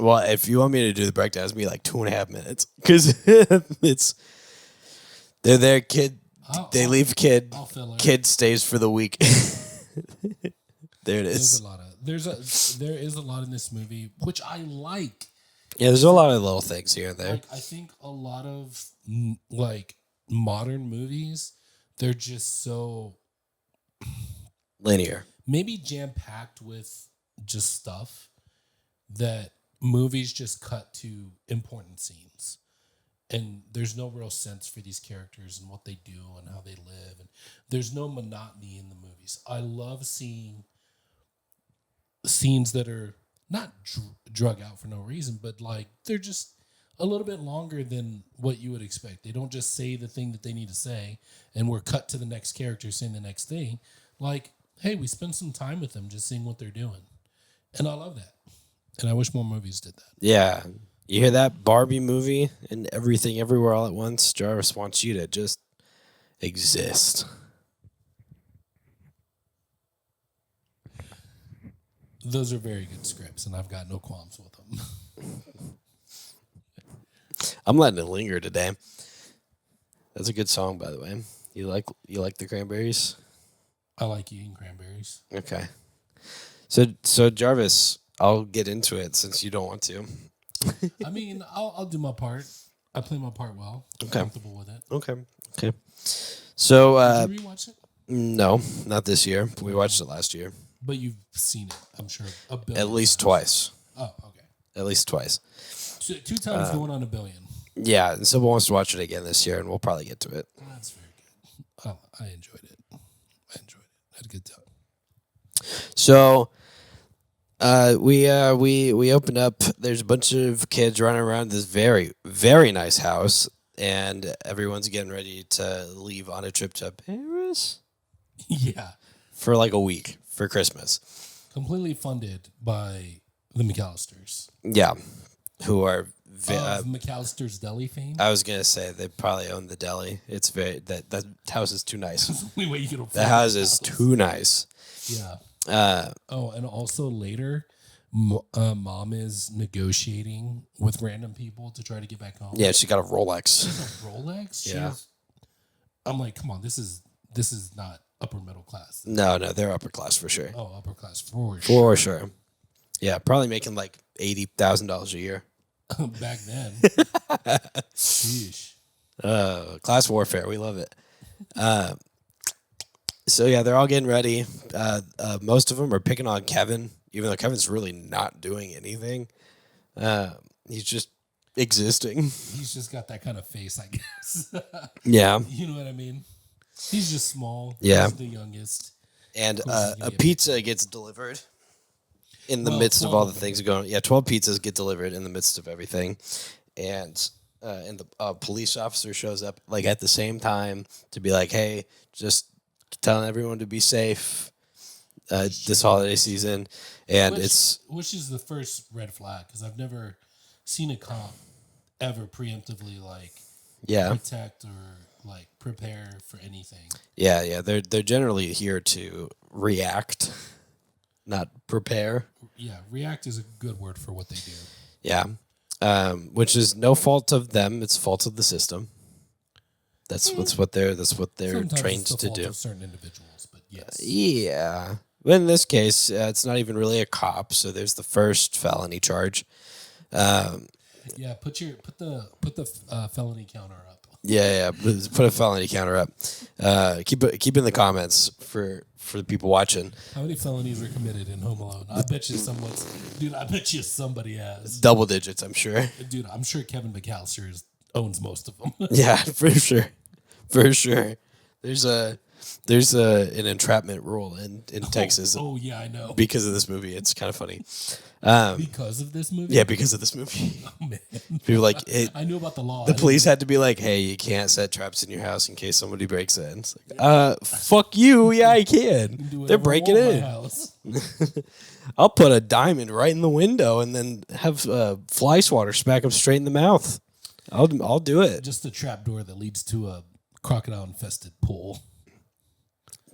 Well, if you want me to do the breakdown, it's gonna be like 2.5 minutes because they're there. Kid, they leave. Kid, I'll fill it. kid stays for the week. There it is. There is a lot in this movie, which I like. Yeah, there's a lot of little things here and there. Like, I think a lot of like modern movies, they're just so Linear. maybe jam packed with just stuff that movies just cut to important scenes. And there's no real sense for these characters and what they do and how they live. And there's no monotony in the movies. I love seeing scenes that are not drug out for no reason, but like they're just a little bit longer than what you would expect. They don't just say the thing that they need to say and we're cut to the next character saying the next thing. Like, hey, we spend some time with them just seeing what they're doing. And I love that. And I wish more movies did that. Yeah. You hear that? Barbie movie and Everything Everywhere All at Once. Jarvis wants you to just exist. Those are very good scripts, and I've got no qualms with them. I'm letting it linger today. That's a good song, by the way. You like the Cranberries? I like eating cranberries. Okay. So Jarvis, I'll get into it since you don't want to. I mean, I'll do my part. I play my part well. I'm comfortable with it. Okay. So Did you rewatch it? no, not this year. We watched it last year. But you've seen it, I'm sure. At least twice. Oh, okay. At least twice. Two times going on 1 billion. Yeah, and Sybil wants to watch it again this year, and we'll probably get to it. That's very good. Oh, I enjoyed it. I had a good time. So we opened up. There's a bunch of kids running around this very, very nice house, and everyone's getting ready to leave on a trip to Paris. Yeah. For like a week for Christmas. Completely funded by the McAllisters. Yeah. Who are McAllister's Deli fame. I was gonna say they probably own the deli. It's very that house is too nice. That's the only way you can afford the house is too nice. Yeah. And also later, mom is negotiating with random people to try to get back home. Yeah, she got a Rolex. She has a Rolex. Yeah. I'm like, come on, this is not upper middle class. No, they're upper class for sure. Oh, upper class for sure. For sure. Yeah, probably making like $80,000 a year. Back then. Sheesh. Class warfare. We love it. So yeah, they're all getting ready. Most of them are picking on Kevin, even though Kevin's really not doing anything. He's just existing. He's just got that kind of face, I guess. Yeah. You know what I mean? He's just small. Yeah. He's the youngest. And a pizza gets delivered in the midst of all the things going. Yeah, 12 pizzas get delivered in the midst of everything, and the police officer shows up like at the same time to be like, "Hey, just telling everyone to be safe this holiday season." And which is the first red flag because I've never seen a cop ever preemptively protect or like prepare for anything. Yeah. They're generally here to react, not prepare. Yeah, react is a good word for what they do. Yeah, which is no fault of them; it's fault of the system. That's what they're Sometimes trained it's the to fault do. of certain individuals, but yes. Yeah, but in this case, it's not even really a cop. So there's the first felony charge. Yeah, put the felony counter up. Yeah. Put a felony counter up. Keep in the comments for the people watching. How many felonies were committed in Home Alone? I bet you somebody has. Double digits, I'm sure. Dude, I'm sure Kevin McAllister owns most of them. Yeah, for sure. There's an entrapment rule in Texas. Oh yeah, I know. Because of this movie, it's kind of funny. Because of this movie? Yeah, because of this movie. Oh man. People like I knew about the law. The police had to be like, "Hey, you can't set traps in your house in case somebody breaks in." It's like, fuck you. Yeah, I can. They're breaking in. I'll put a diamond right in the window and then have fly swatter smack them straight in the mouth. I'll do it. Just a trap door that leads to a crocodile infested pool.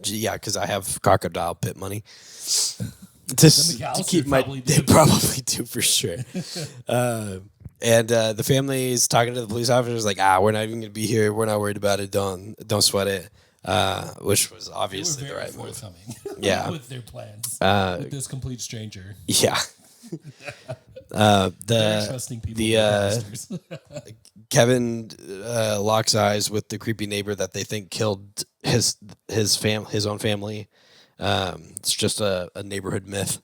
Yeah, because I have crocodile pit money. to McAllisters keep my. probably They do. probably do for sure. And the family is talking to the police officers like, we're not even going to be here. We're not worried about it. Don't sweat it. Which was They were obviously the very right move. forthcoming. Yeah. with their plans with this complete stranger. Yeah. Very The trusting people. the, McAllisters. Kevin locks eyes with the creepy neighbor that they think killed his own family. It's just a neighborhood myth.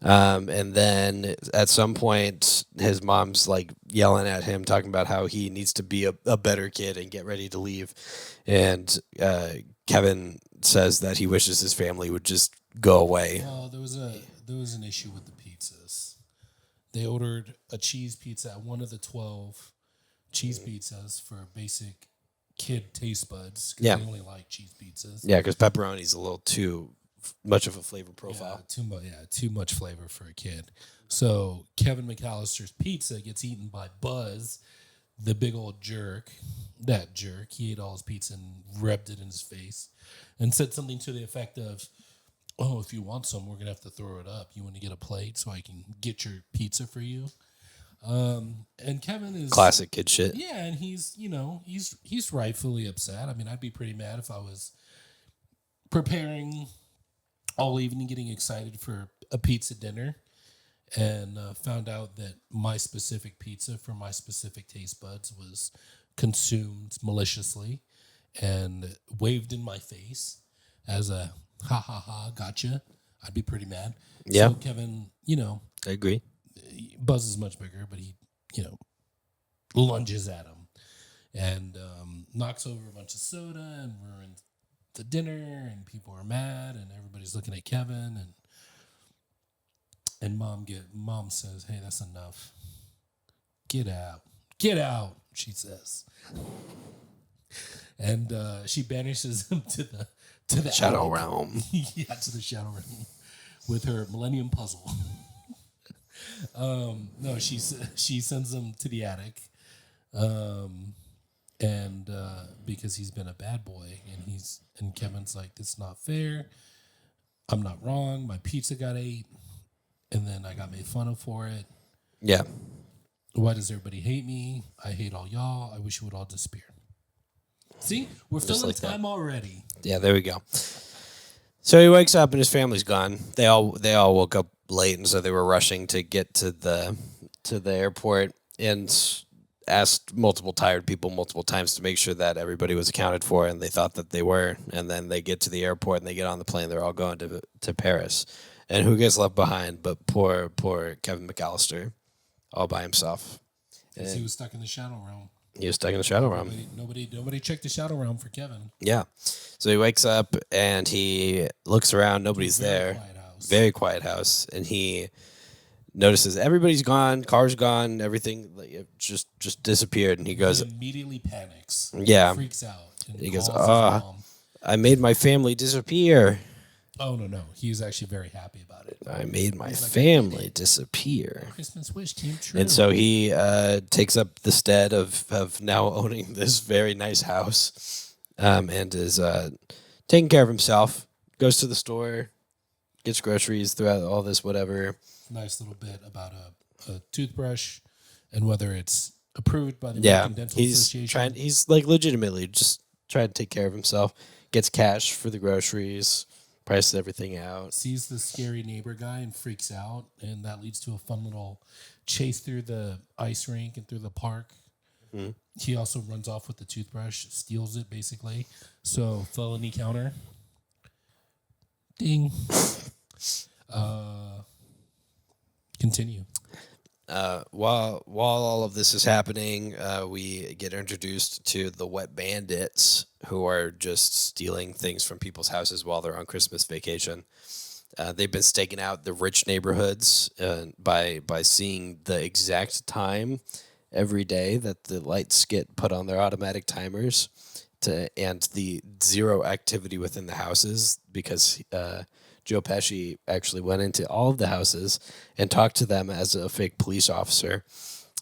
And then at some point, his mom's like yelling at him, talking about how he needs to be a better kid and get ready to leave. And Kevin says that he wishes his family would just go away. Well, there was an issue with the pizzas. They ordered a cheese pizza at one of the 12 cheese pizzas for basic kid taste buds. 'Cause Yeah. they only like cheese pizzas. Yeah, because pepperoni's a little too much of a flavor profile. Too much flavor for a kid. So Kevin McAllister's pizza gets eaten by Buzz, the big old jerk. That jerk. He ate all his pizza and rubbed it in his face, and said something to the effect of, "Oh, if you want some, we're gonna have to throw it up. You want to get a plate so I can get your pizza for you." And Kevin is Classic kid shit. yeah, and he's rightfully upset. I mean, I'd be pretty mad if I was preparing all evening, getting excited for a pizza dinner, and found out that my specific pizza for my specific taste buds was consumed maliciously and waved in my face as a ha ha ha gotcha. I'd be pretty mad. Yeah. So Kevin, I agree. Buzz is much bigger, but he, lunges at him and knocks over a bunch of soda and ruins the dinner, and people are mad, and everybody's looking at Kevin, and mom says, "Hey, that's enough. Get out," she says, and she banishes him to the Shadow attic. Realm. Yeah, to the Shadow Realm with her Millennium Puzzle. No, she sends him to the attic, and because he's been a bad boy, and Kevin's like, "It's not fair. I'm not wrong. My pizza got ate, and then I got made fun of for it. Yeah. Why does everybody hate me? I hate all y'all. I wish you would all disappear." See, we're filling like that. time already. Yeah, there we go. So he wakes up and his family's gone. They all woke up late, and so they were rushing to get to the airport and asked multiple tired people multiple times to make sure that everybody was accounted for, and they thought that they were. And then they get to the airport and they get on the plane. They're all going to Paris, and who gets left behind but poor Kevin McAllister, all by himself. Because he was stuck in the Shadow Realm. He was stuck in the Shadow Realm. Nobody checked the Shadow Realm for Kevin. Yeah. So he wakes up and he looks around. Nobody's there. Quiet house. Very quiet house. And he notices everybody's gone. Car's gone. Everything like, it just disappeared. And he goes, He immediately panics. Yeah. Freaks out. And He goes, calls his mom. I made my family disappear. Oh, no. He's actually very happy about it. I made my He's like, family disappear. Christmas wish came true. And so he takes up the stead of now owning this very nice house, and is taking care of himself. Goes to the store, gets groceries throughout all this, whatever. Nice little bit about a toothbrush and whether it's approved by the Yeah, American Dental he's Association. trying. He's like legitimately just trying to take care of himself. Gets cash for the groceries. Prices everything out. Sees the scary neighbor guy and freaks out, and that leads to a fun little chase through the ice rink and through the park. Mhm. He also runs off with the toothbrush, steals it basically. So felony counter. Ding. Continue. While all of this is happening, we get introduced to the wet bandits who are just stealing things from people's houses while they're on Christmas vacation. They've been staking out the rich neighborhoods by seeing the exact time every day that the lights get put on their automatic timers, and the zero activity within the houses, because Joe Pesci actually went into all of the houses and talked to them as a fake police officer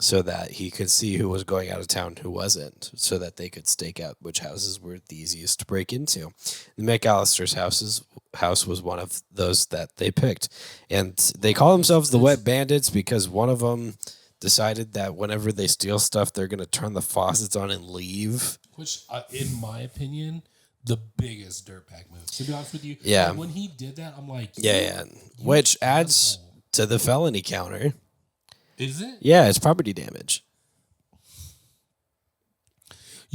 so that he could see who was going out of town and who wasn't, so that they could stake out which houses were the easiest to break into. The McAllister's houses house was one of those that they picked. And they call themselves the Wet Bandits because one of them decided that whenever they steal stuff, they're going to turn the faucets on and leave. Which, in my opinion, the biggest dirtbag move. To be honest with you, Yeah. like, when he did that, I'm like, Yeah. Which adds to the felony counter. Is it? Yeah, it's property damage.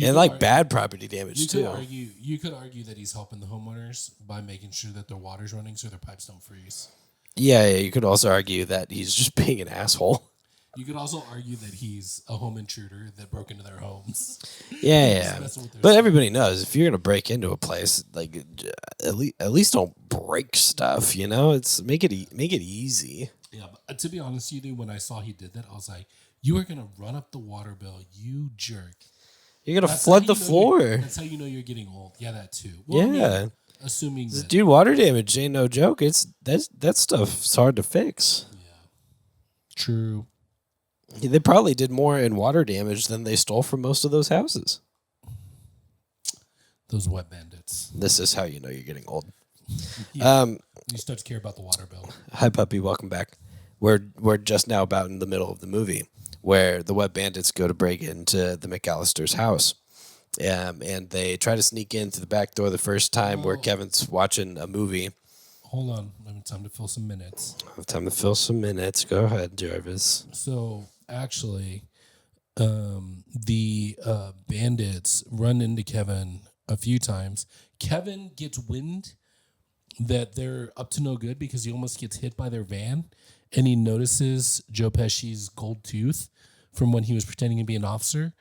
And like bad property damage too. You could argue that he's helping the homeowners by making sure that their water's running so their pipes don't freeze. Yeah, you could also argue that he's just being an asshole. You could also argue that he's a home intruder that broke into their homes. Yeah. But everybody knows if you're gonna break into a place, like at least don't break stuff. You know, it's make it easy. Yeah, but to be honest with you, when I saw he did that, I was like, "You are gonna run up the water bill, you jerk! You're gonna flood the floor. That's how you know you're getting old." Yeah, that too. Well, yeah. I mean, assuming that, dude, water damage ain't no joke. It's that stuff's hard to fix. Yeah. True. They probably did more in water damage than they stole from most of those houses. Those wet bandits. This is how you know you're getting old. Yeah. You start to care about the water bill. Hi, puppy. Welcome back. We're just now about in the middle of the movie where the wet bandits go to break into the McAllister's house. And they try to sneak in through the back door the first time where Kevin's watching a movie. Hold on. Time to fill some minutes. Time to fill some minutes. Go ahead, Jarvis. So, actually, the bandits run into Kevin a few times. Kevin gets wind that they're up to no good because he almost gets hit by their van, and he notices Joe Pesci's gold tooth from when he was pretending to be an officer.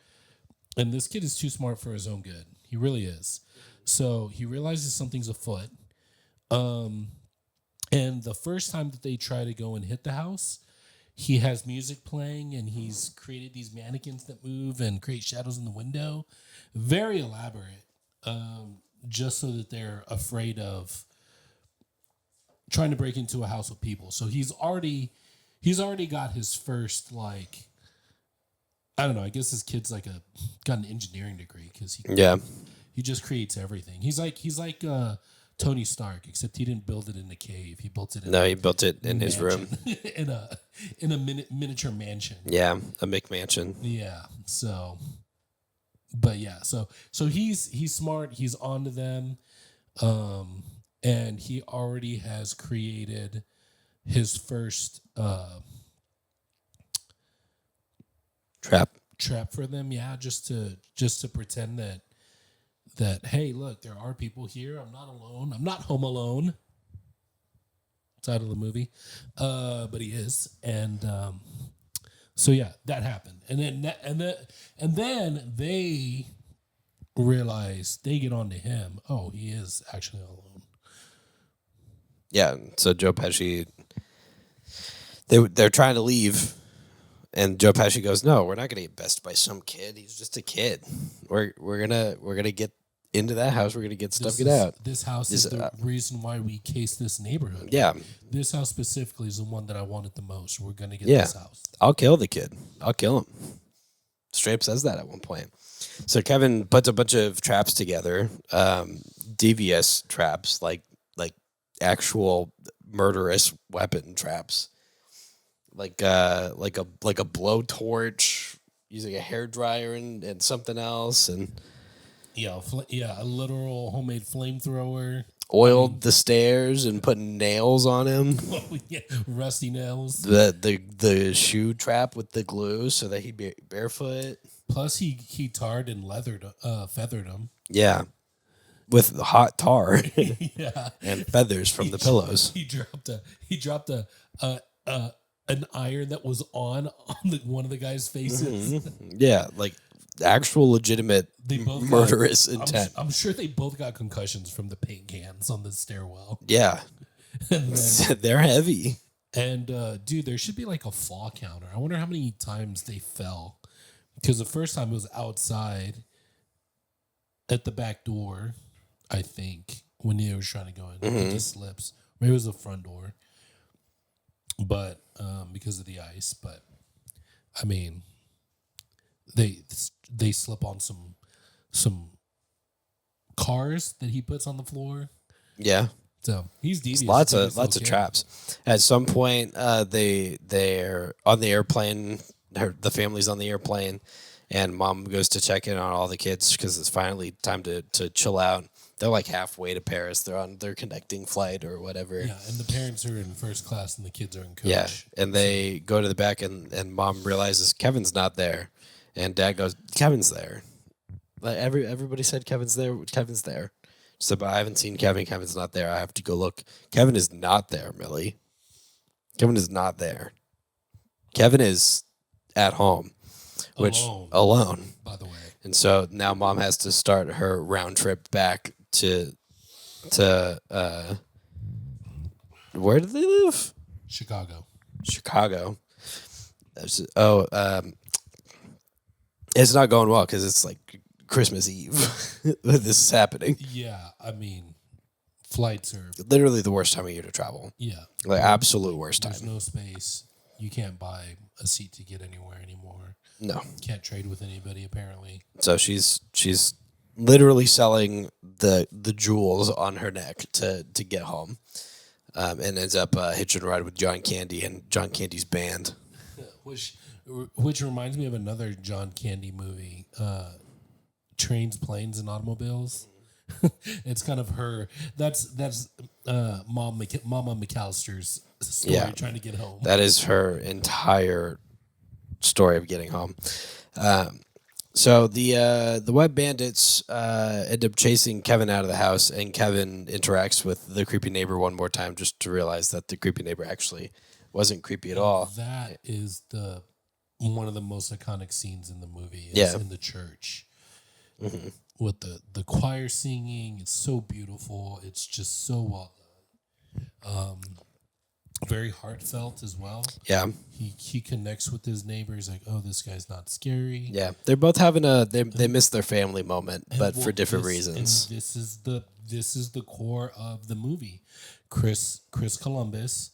And this kid is too smart for his own good. He really is. So he realizes something's afoot. And the first time that they try to go and hit the house, he has music playing and he's created these mannequins that move and create shadows in the window. Very elaborate. Just so that they're afraid of trying to break into a house with people. So he's already got his first, like, I don't know, I guess this kid's like got an engineering degree because he just creates everything. He's like Tony Stark, except he didn't build it in a cave. He built it he built it in his room. in a miniature mansion. Yeah, a McMansion. Yeah. So but yeah, so he's smart, he's onto them. And he already has created his first trap for them. Yeah, just to pretend that hey, look, there are people here. I'm not alone. I'm not home alone. Title of the movie, but he is. And so yeah, that happened. And then they realize, they get onto him. Oh, he is actually alone. Yeah, so Joe Pesci, they're trying to leave, and Joe Pesci goes, "No, we're not going to get bested by some kid. He's just a kid. We're gonna get into that house. We're gonna get stuff. Get out. This house is the reason why we cased this neighborhood. Yeah, this house specifically is the one that I wanted the most. We're gonna get this house. I'll kill the kid. I'll kill him." Straight up says that at one point. So Kevin puts a bunch of traps together, devious traps, like actual murderous weapon traps, like a blowtorch, using a hairdryer and something else, and a literal homemade flamethrower. Oiled the stairs and put nails on him. Oh, yeah, rusty nails. The shoe trap with the glue so that he'd be barefoot. Plus he tarred and feathered him. Yeah. With the hot tar. Yeah. And feathers from the pillows. He dropped an iron that was on one of the guy's faces. Mm-hmm. Yeah, like actual legitimate murderous intent. I'm sure they both got concussions from the paint cans on the stairwell. Yeah. They're heavy. And dude, there should be like a fall counter. I wonder how many times they fell. Because the first time it was outside at the back door, I think, when he was trying to go in. Mm-hmm. It just slips. Maybe it was the front door. But because of the ice. But I mean, they slip on some cars that he puts on the floor. Yeah. So he's devious. Lots He's of okay. traps. At some point, they're on the airplane. The family's on the airplane, and mom goes to check in on all the kids because it's finally time to chill out. They're like halfway to Paris. They're on their connecting flight or whatever. Yeah, and the parents are in first class and the kids are in coach. Yeah, and they go to the back, and mom realizes Kevin's not there, and dad goes, "Kevin's there." Like everybody said, Kevin's there. Kevin's there. So, but I haven't seen Kevin. Kevin's not there. I have to go look. Kevin is not there, Millie. Kevin is not there. Kevin is at home, which alone. By the way, and so now mom has to start her round trip back to where do they live? Chicago. It's not going well because it's like Christmas Eve that this is happening. Yeah, I mean, flights are literally the worst time of year to travel. Yeah, like absolute worst time. There's no space. You can't buy a seat to get anywhere anymore. No, can't trade with anybody apparently. So she's literally selling the jewels on her neck to get home, and ends up hitching a ride with John Candy and John Candy's band. Which reminds me of another John Candy movie, Trains, Planes, and Automobiles. It's kind of her. That's Mama McAllister's story trying to get home. That is her entire story of getting home. So the wet bandits end up chasing Kevin out of the house, and Kevin interacts with the creepy neighbor one more time just to realize that the creepy neighbor actually wasn't creepy at all. That is one of the most iconic scenes in the movie. Is in the church with the choir singing. It's so beautiful. It's just so well done. Very heartfelt as well. Yeah. He connects with his neighbor. He's like, oh, this guy's not scary. Yeah. They're both having they miss their family moment, but for different reasons. And this is the core of the movie. Chris Columbus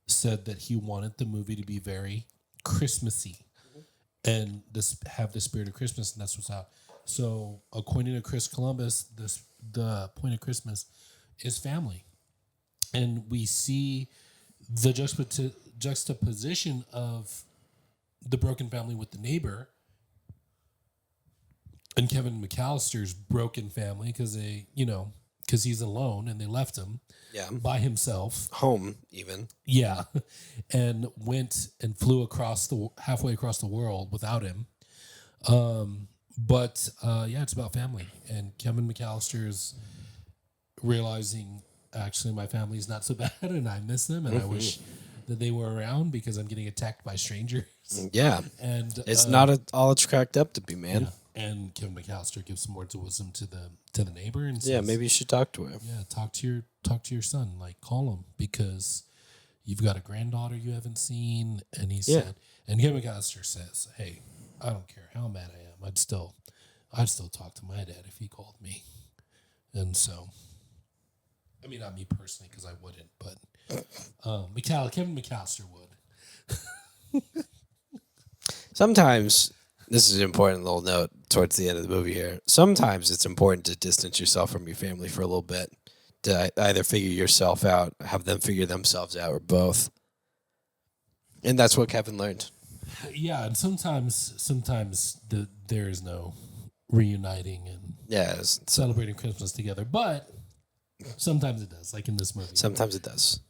said that he wanted the movie to be very Christmassy and have the spirit of Christmas, and that's what's out. So according to Chris Columbus, the point of Christmas is family. And we see the juxtaposition of the broken family with the neighbor and Kevin McAllister's broken family because he's alone and they left him by himself. Home, even. Yeah. And went and flew halfway across the world without him. But it's about family. And Kevin McAllister's realizing, actually, my family's not so bad and I miss them and I wish that they were around because I'm getting attacked by strangers. Yeah. And it's not all it's cracked up to be, man. Yeah. And Kevin McAllister gives some words of wisdom to the neighbor and says, maybe you should talk to him. Yeah, talk to your son, like call him because you've got a granddaughter you haven't seen. And he said, and Kevin McAllister says, hey, I don't care how mad I am, I'd still talk to my dad if he called me. And so, I mean, not me personally because I wouldn't, but Kevin McAllister would. Sometimes, this is an important little note towards the end of the movie here. Sometimes it's important to distance yourself from your family for a little bit, to either figure yourself out, have them figure themselves out, or both. And that's what Kevin learned. Yeah, and sometimes there is no reuniting and celebrating Christmas together, but sometimes it does, like in this movie. Sometimes it does.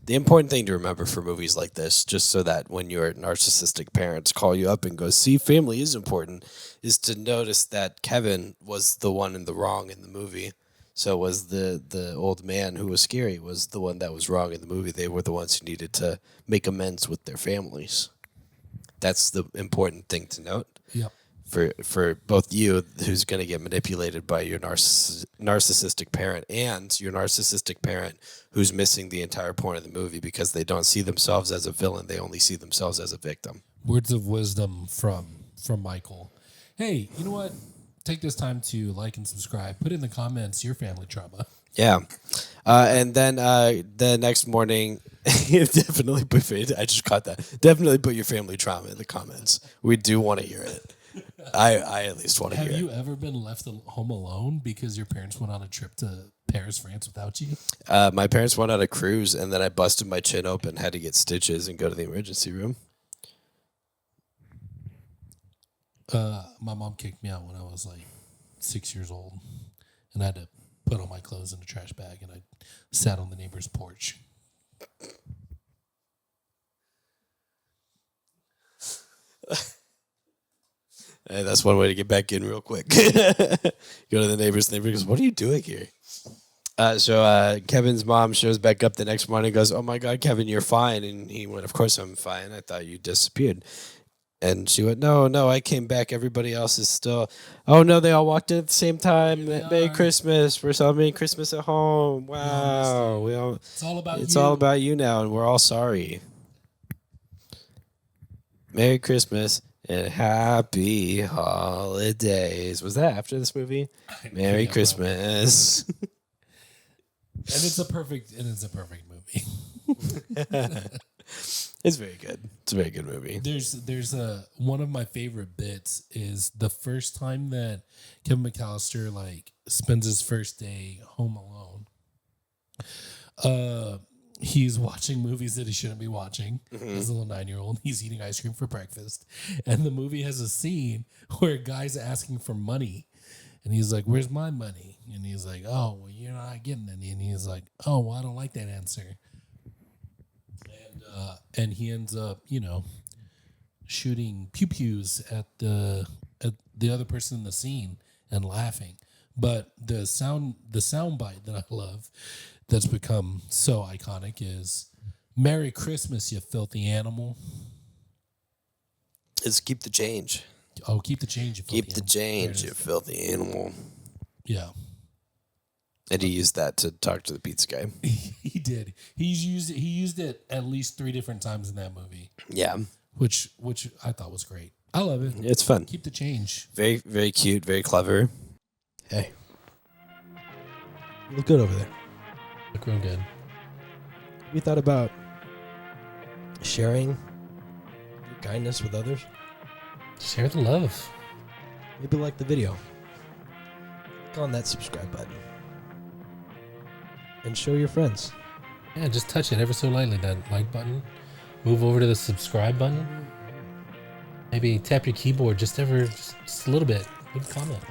The important thing to remember for movies like this, just so that when your narcissistic parents call you up and go, see, family is important, is to notice that Kevin was the one in the wrong in the movie. So was the old man who was scary was the one that was wrong in the movie. They were the ones who needed to make amends with their families. That's the important thing to note. Yep. For both you, who's going to get manipulated by your narcissistic parent, and your narcissistic parent who's missing the entire point of the movie because they don't see themselves as a villain. They only see themselves as a victim. Words of wisdom from Michael. Hey, you know what? Take this time to like and subscribe. Put in the comments your family trauma. Yeah. And then the next morning, definitely put, I just caught that. Definitely put your family trauma in the comments. We do want to hear it. I at least want to Have hear you ever been left home alone because your parents went on a trip to Paris, France without you? it. My parents went on a cruise, and then I busted my chin open, had to get stitches, and go to the emergency room. My mom kicked me out when I was like 6 years old, and I had to put all my clothes in a trash bag, and I sat on the neighbor's porch. Hey, that's one way to get back in real quick. Go to the neighbor's. Neighbor goes, "What are you doing here?" So Kevin's mom shows back up the next morning and goes, "Oh my God, Kevin, you're fine." And he went, "Of course I'm fine. I thought you disappeared." And she went, "No, I came back. Everybody else is still." "Oh no, they all walked in at the same time. Merry Christmas. We're celebrating Christmas at home. Wow. It's all about It's you. all about you now, and we're all sorry. Merry Christmas and happy holidays." Was that after this movie? Merry Christmas. And it's a perfect movie. It's very good. It's a very good movie. There's a one of my favorite bits is the first time that Kevin McAllister like spends his first day home alone. He's watching movies that he shouldn't be watching. As a little 9-year-old, he's eating ice cream for breakfast, and the movie has a scene where a guy's asking for money, and he's like, "Where's my money?" And he's like, "Oh, well, you're not getting any." And he's like, "Oh, well, I don't like that answer." And he ends up, shooting pew-pews at the other person in the scene and laughing. But the sound bite that I love that's become so iconic is "Merry Christmas, you filthy animal." It's keep the change. Oh, keep the change, you filthy Keep the animal. change, you filthy animal. Yeah. And he used that to talk to the pizza guy. He did. He used it at least 3 different times in that movie. Yeah. Which I thought was great. I love it. It's fun. Keep the change. Very, very cute, very clever. Hey. You look good over there. Look real good. Have you thought about sharing your kindness with others? Share the love. Maybe like the video. Click on that subscribe button. And show your friends. Yeah, just touch it ever so lightly, that like button. Move over to the subscribe button. Maybe tap your keyboard just a little bit. Leave a comment.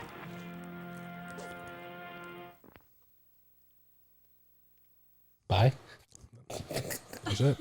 Bye. That's it.